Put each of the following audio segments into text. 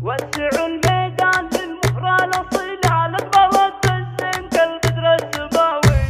وسعوا الميدان للمهرة الأصيلة لقبلت الزين كالبدر السماوي.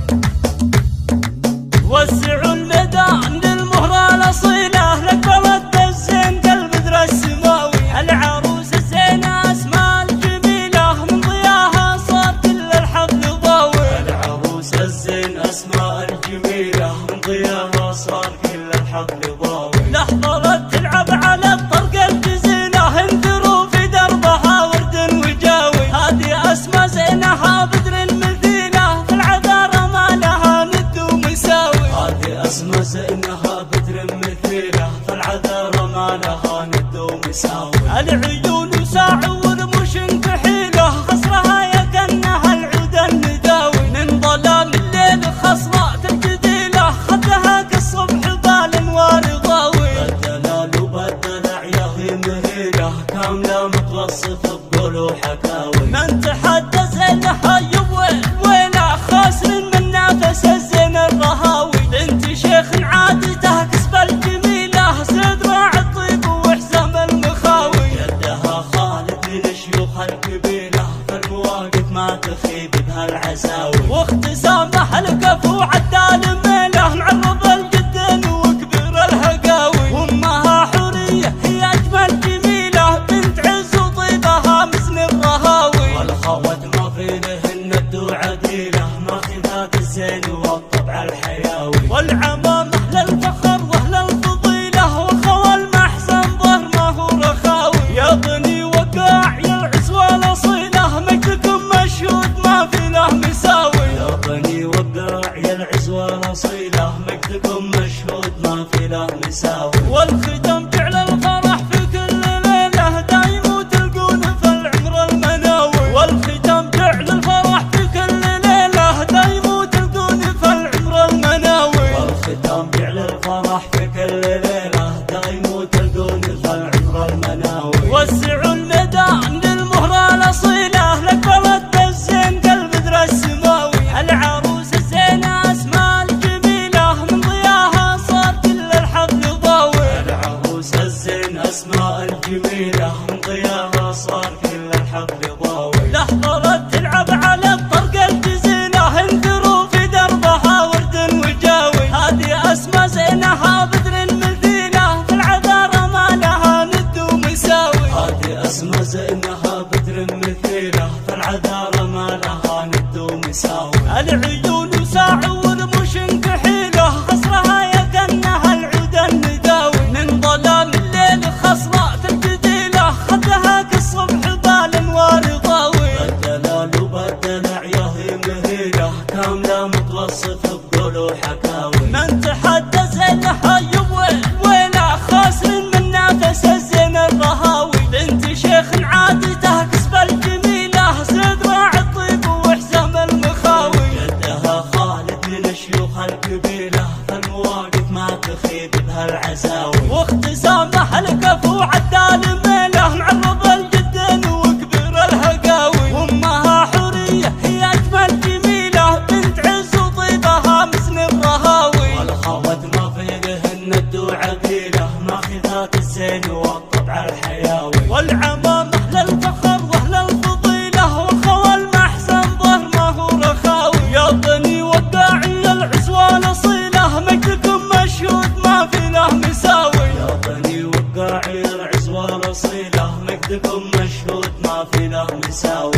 وسعوا الميدان للمهرة الأصيلة لقبلت الزين كالبدر السماوي. العروس الزينة أسماء الجميلة من ضياها صار كل الحفل ضاوي. العروس الزين أسماء الجميلة من ضياها صار كل الحفل ضاوي. لحظة تلعب على الطرق الجزيلة انثروا في دربها ورد وجاوي. هذه أسماء زينها بدر مثيلة في العذارى ما لها ند ومساوي. هذه أسماء زينها بدر مثيلة في العذارى ما لها ند ومساوي. العيون ساع ورموش كحيلة خصرها يكنها العود النداوي. من ظلام الليل خصرة الجديلة خذها كالصبح بالانوار ضاوي. بالدلال وبالدلع يا هي مهيلة كاملة متوصفة بقول وحكاوي. من تحدى زينها يويل ويله خاسر من نافس الزين الرهاوي. بنت شيخ عادته كسب الجميلة سد راع الطيب وحزام المخاوي. يدها خالد من شيوخ القبيلة في المواقف ما تخيب بها العزاوي. واختسامه الكفو عدال ميله معرض الجدين وكبير الهقاوي. وامها حورية هي اجمل جميلة بنت عز وطيبها مثل الرهاوي. والخوات ما في لهن الدو عديلة ماخذات الزين والطبع الحياوي. والعمامة للفخر واهل الفضيلة والخوى المحسن ظهر ما هو رخاوي. يا بني وقاع يا العزوة الأصيلة مجدكم مشهود ما في له مساوي. يا بني وقاع يا العزوة الأصيلة مجدكم مشهود ما في له مساوي. والختم جعل الفرح في كل ليلة دايم وتلقون في العمر المناوي. والختم جعل الفرح في كل ليلة دايم وتلقون في العمر المناوي. والختام جعل الفرح في كل ليلة دايم وتلقون في العمر المناوي. وسعوا الميدان للمهرة الأصيلة لقبلت الزين كالبدر السماوي. العروس الزينة أسماء الجميلة من ضياها صار كل الحفل ضاوي. العروس الزين أسماء الجميلة من ضياها صار كل الحفل ضاوي. لحظة تلعب على الطرق الجزيلة انثروا في دربها ورد وجاوي. هذه أسماء زينها بدر مثيلة في العذارى ما لها ند ومساوي. هذه أسماء زينها بدر مثيلة في العذارى ما لها ند ومساوي. العيون ساع ورموش كحيلة خصرها يكنها العود النداوي. من ظلام الليل خصرة الجديلة خذها كالصبح بالانوار ضاوي. بالدلال وبالدلع يا هي مهيلة كاملة متوصفة بقول وحكاوي. من تحدى زينها يويل ويله خاسر من نافس الزين الرهاوي. بنت شيخ عادته كسب الجميلة سد راع الطيب وحزام المخاوي. يدها خالد من شيوخ القبيلة في المواقف ما تخيب بها العزاوي. واختسامه الكفو عدال ميله معرض الجدين وكبير الهقاوي. وامها حورية هي اجمل جميلة بنت عز وطيبها مثل الرهاوي. والخوات ما في لهن الدو عديلة ماخذات الزين والطبع الحياوي. والعمامة للفخر واهل الفضيلة والخوى المحسن ظهر ما هو رخاوي. يا بني وقاع يا العزوة الأصيلة مجدكم مشهود ما في له مساوي. يا بني وقاع يا العزوة الأصيلة مجدكم مشهود ما في له مساوي.